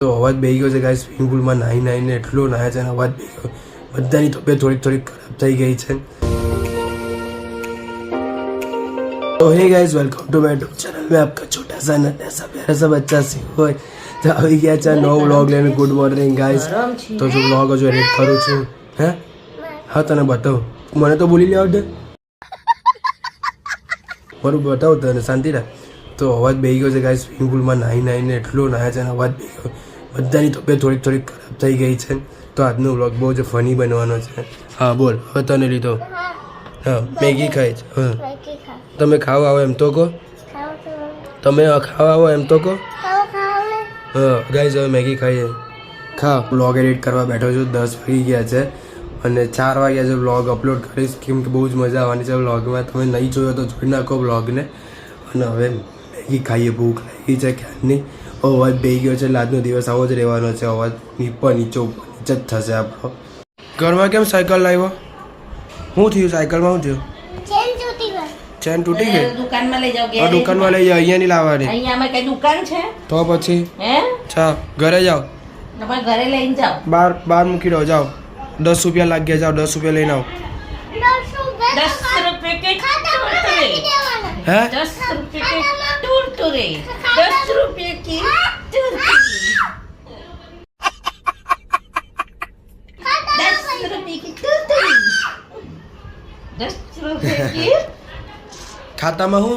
તો અવાજ બેહી ગયો છે ગાઈસ. સ્વિમિંગ પુલમાં નાહીને એટલો નાહ્યા છે અને અવાજ બેહી ગયો. બધાની તબિયત થોડીક ખરાબ થઈ ગઈ છે. तो hey guys, welcome to my YouTube channel में आपका छोटा सा नन्हा सा प्यारा सा बच्चा सिंह तो આવી ગયા છે નવો વ્લોગ લઈને. Good morning guys. તો જો વ્લોગ હજુ એડિટ કરું છું. હે હા તને બતાવું. મને તો બોલી લેવા દે. મારું બતાવું તને, શાંતિ રાખ. તો અવાજ બેહી ગયો છે ગાइस. સ્વિમિંગ પુલમાં નાહીને એટલો નાહ્યા છે અને અવાજ બેહી ગયો. બધાની તબિયત થોડીક ખરાબ થઈ ગઈ છે. તો આજનો વ્લોગ બહુ જ ફની બનવાનો છે. હા બોલ, હવે તને લીધો. હા મેગી ખાઈ છે. હા તમે ખાવા આવો એમ તો કહો. તમે ખાવા આવો એમ તો કહો. હા ગાઈઝ, હવે મેગી ખાઈએ. ખા. વ્લોગ એડિટ કરવા બેઠો છું. 10 વાગી ગયા છે અને 4 વાગ્યા છે. વ્લોગ અપલોડ કરીશ કેમ કે બહુ જ મજા આવવાની છે વ્લોગમાં. તમે નહીં જોયો તો જોઈ નાખો વ્લોગને. અને હવે મેગી ખાઈએ. ભૂખ લાગી છે ક્યારની. અવાજ બેહી ગયો છે. આજનો દિવસ આવો જ રહેવાનો છે. અવાજ નીચે જ થશે આપણો. ઘરમાં કેમ સાયકલ લાવ્યો? શું થયું સાયકલમાં? શું થયું? ચેન તૂટી ગઈ. દુકાનમાં લઈ જાઓ. દુકાનમાં લઈ જાઓ. અહીંયા નહીં લાવવાની. અહીંયા કઈ દુકાન છે તો પછી હે ચા ઘરે જાઓ. તમારે ઘરે લઈને જાઓ. બહાર મૂકી દો. જાઓ. 10 રૂપિયા લાગ્યા. જાઓ 10 રૂપિયા લઈને આવો. 10 રૂપિયા કે હે 10 રૂપિયા કે ટુરટુરે 10 રૂપિયા की टुरटुरे 10 રૂપિયા की टुरटुरे 10 રૂપિયા की ખાતામાં હું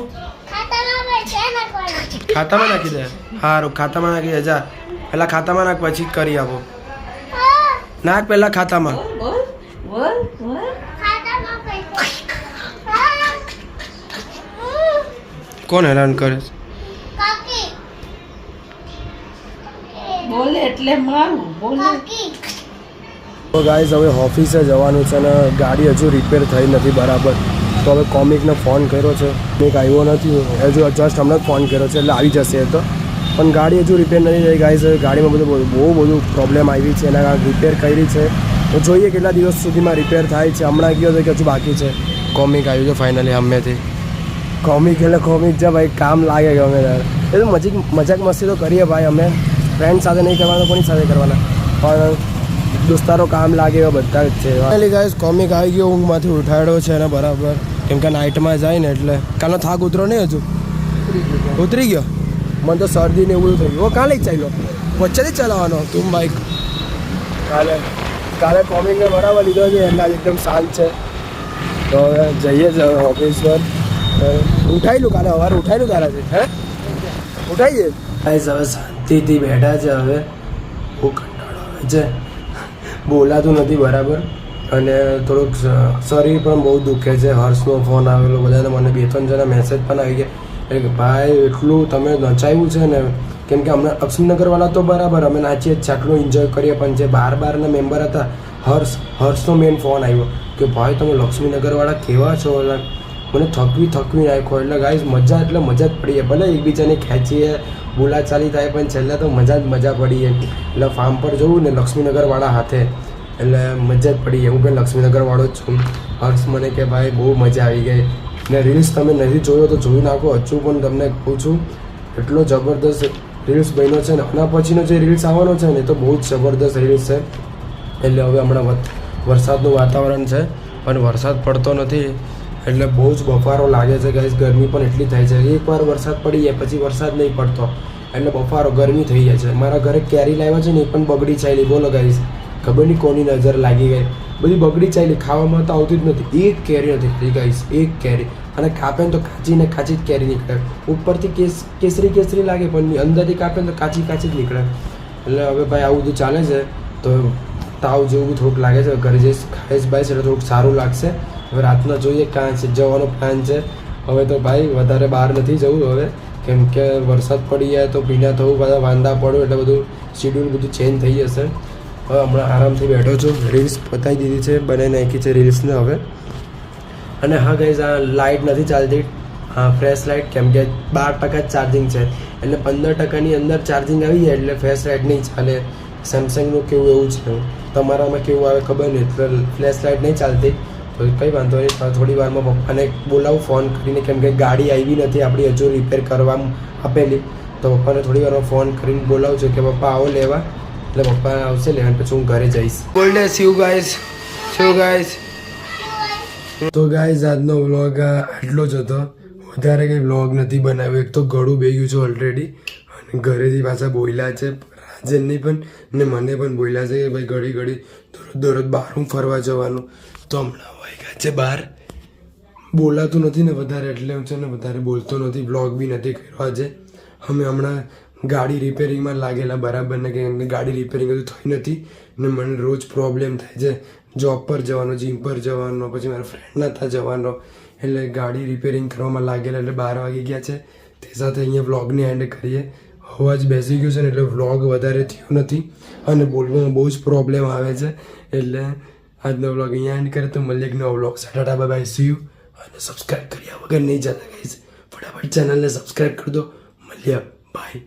ખાતામાં નાખી દે. સારું ખાતામાં નાખી દે. જા પેલા ખાતામાં નાખ, પછી કરી આપો. નાખ પેલા ખાતામાં. બોલ બોલ બોલ કોણ હેરાન કરે છે? બોલે એટલે મારું બોલે. તો ગાઈઝ, હવે ઓફિસે જવાનું છે અને ગાડી હજુ રિપેર થઈ નથી બરાબર. તો હવે કોમિકને ફોન કર્યો છે. કોમિક આવ્યો નથી. હજુ જસ્ટ હમણાં જ ફોન કર્યો છે એટલે આવી જશે એ તો. પણ ગાડી હજુ રિપેર નથી થઈ ગાઈઝ. ગાડીમાં બહુ બધું પ્રોબ્લેમ આવી છે. એના કારણે રિપેર કરી છે. તો જોઈએ કેટલા દિવસ સુધીમાં રિપેર થાય છે. હમણાં ગયો છે કે હજુ બાકી છે. કોમિક આવ્યું છે ફાઇનલી હમેથી. કોમિક એટલે કોમિક છે ભાઈ. કામ લાગે ગમે ત્યારે. એ તો મજાક મસ્તી તો કરીએ ભાઈ અમે. ફ્રેન્ડ સાથે નહીં કરવાના, કોની સાથે કરવાના, પણ દોસ્તારો કામ લાગે એવા બધા જ છે. ફાઇનલી ગાઈઝ કોમિક આવી ગયો. ઊંઘમાંથી ઉઠાડ્યો છે એને બરાબર. કેમ કે નાઇટમાં જાય ને એટલે કાલનો થાક ઉતરો નહીં હજુ. ઉતરી ગયો. મને તો શરદી ને એવું થયું. કાં લઈ ચાલ્યો? વચ્ચેથી ચલાવવાનો તું બાઈક. કાલે કોમિકને બરાબર લીધો છે એટલે એકદમ શાંત છે. તો હવે જઈએ જ ઓફિસ પર. ઉઠાયેલું કાલે સવારે ઉઠાયેલું તારાથી? હે ઉઠાઈએ ગાઈઝ. હવે શાંતિથી બેઠા છે. હવે બહુ કંટાળો આવે છે. બોલાતું નથી બરાબર અને થોડુંક શરીર પણ બહુ દુખે છે. હર્ષનો ફોન આવેલો. બધાને મને 2-3 જણા મેસેજ પણ આવી ગયા કે ભાઈ એટલું તમે નચાવ્યું છે ને. કેમ કે હમણાં લક્ષ્મીનગરવાળા તો બરાબર અમે નાચીએ જ, આટલું એન્જોય કરીએ. પણ જે 12 મેમ્બર હતા, હર્ષનો મેન ફોન આવ્યો કે ભાઈ તમે લક્ષ્મીનગરવાળા કેવા છો. મને થકવી નાખ્યો. એટલે ગાઈઝ મજા એટલે મજા જ પડી. ભલે એકબીજાને ખેંચીએ, બોલાચાલી થાય, પણ છેલ્લે તો મજા પડી. એટલે ફાર્મ પર જવું ને લક્ષ્મીનગરવાળા હાથે એટલે મજા જ પડી. હું પણ લક્ષ્મીનગરવાળો જ છું. હર્ષ મને કે ભાઈ બહુ મજા આવી ગઈ. ને રીલ્સ તમે નથી જોયો તો જોઈ નાખો. હજુ પણ તમને કહું છું એટલો જબરદસ્ત રીલ્સ બન્યો છે ને. આના પછીનો જે રીલ્સ આવવાનો છે ને એ તો બહુ જ જબરદસ્ત રીલ્સ છે. એટલે હવે હમણાં વરસાદનું વાતાવરણ છે પણ વરસાદ પડતો નથી એટલે બહુ જ બફારો લાગે છે ગાઈઝ. ગરમી પણ એટલી થાય છે. એકવાર વરસાદ પડી જાય પછી વરસાદ નહીં પડતો એટલે બફારો ગરમી થઈ જાય છે. મારા ઘરે કેરી લાવ્યા છે ને એ પણ બગડી ચાલી. બોલો ગાઈઝ, ખબર નહીં કોની નજર લાગી ગઈ. બધી બગડી ચાલી. ખાવામાં તો આવતી જ નથી. એક કેરી નથી થઈ ગાઈઝ. એક કેરી. અને કાપે ને તો કાચી જ કેરી નીકળે. ઉપરથી કેસરી લાગે પણ અંદરથી કાપે ને તો કાચી જ નીકળે. એટલે હવે ભાઈ આવું બધું ચાલે છે. તો તાવ જેવું થોડુંક લાગે છે. ઘરે જઈશ ખાઈશ બાઈશ એટલે થોડુંક સારું લાગશે. હવે રાતના જોઈએ ક્યાં છે જવાનો પ્લાન છે. હવે તો ભાઈ વધારે બહાર નથી જવું હવે. કેમ કે વરસાદ પડી જાય તો ભીના થવું, બધા વાંધા પડવું એટલે બધું શેડ્યુલ બધું ચેન્જ થઈ જશે. હવે હમણાં આરામથી બેઠો છું. રીલ્સ પતાવી દીધી છે, બનાવી નાખી છે રીલ્સને હવે. અને હા ગાઈઝ, આ લાઇટ નથી ચાલતી. હા ફ્રેશ લાઇટ. કેમ કે 12% જ ચાર્જિંગ છે એટલે 15%ની અંદર ચાર્જિંગ આવી જાય એટલે ફ્રેશ લાઇટ નહીં ચાલે. સેમસંગનું કેવું એવું છે. તમારામાં કેવું આવે ખબર નહીં. એટલે ફ્લેશ લાઇટ નહીં ચાલતી. તો કંઈ વાંધો નહીં. થોડી વારમાં પપ્પાને બોલાવું ફોન કરીને. કેમ કે ગાડી આવી નથી આપણી હજુ રિપેર કરવા આપેલી. તો પપ્પાને થોડી વારમાં ફોન કરીને બોલાવું છું કે પપ્પા આવો લેવા, એટલે પપ્પા આવશે લેવા, પછી હું ઘરે જઈશ. બોલ્ડે સીવ ગાઈસ, તો ગાઈસ આજનો વ્લોગ આટલો જ હતો. વધારે કંઈ વ્લોગ નથી બનાવ્યો. એક તો ગળું બે ગયું છે ઓલરેડી, અને ઘરેથી પાછા બોલ્યા છે રાજનને પણ ને મને પણ બોલ્યા છે કે ભાઈ ઘડી ઘડી દરરોજ બહાર હું ફરવા જવાનું. તો હમણાં વાગ્યા છે બહાર. બોલાતું નથી ને વધારે, એટલે હું છે ને વધારે બોલતો નથી. વ્લોગ બી નથી કર્યો આજે. અમે હમણાં ગાડી રિપેરિંગમાં લાગેલા બરાબર ને, કે ગાડી રિપેરિંગ હજુ થઈ નથી ને મને રોજ પ્રોબ્લેમ થાય છે. જોબ પર જવાનો, જીમ પર જવાનો, પછી મારા ફ્રેન્ડના ત્યાં જવાનો, એટલે ગાડી રિપેરિંગ કરવામાં લાગેલા. એટલે 12 વાગી ગયા છે. તે સાથે અહીંયા વ્લોગને એન્ડ કરીએ. અવાજ બેસી ગયો છે ને એટલે વ્લોગ વધારે થયો નથી અને બોલવામાં બહુ જ પ્રોબ્લેમ આવે છે. એટલે આજનો વ્લોગ અહીંયા એન્ડ કરે. તો મળીએ એક નવો vlog. Tata bye bye, C you. અને સબસ્ક્રાઈબ કર્યા વગર નહીં જતા ગાઈસ, ફટાફટ ચેનલને સબસ્ક્રાઈબ કરી દો. મળીએ, બાય.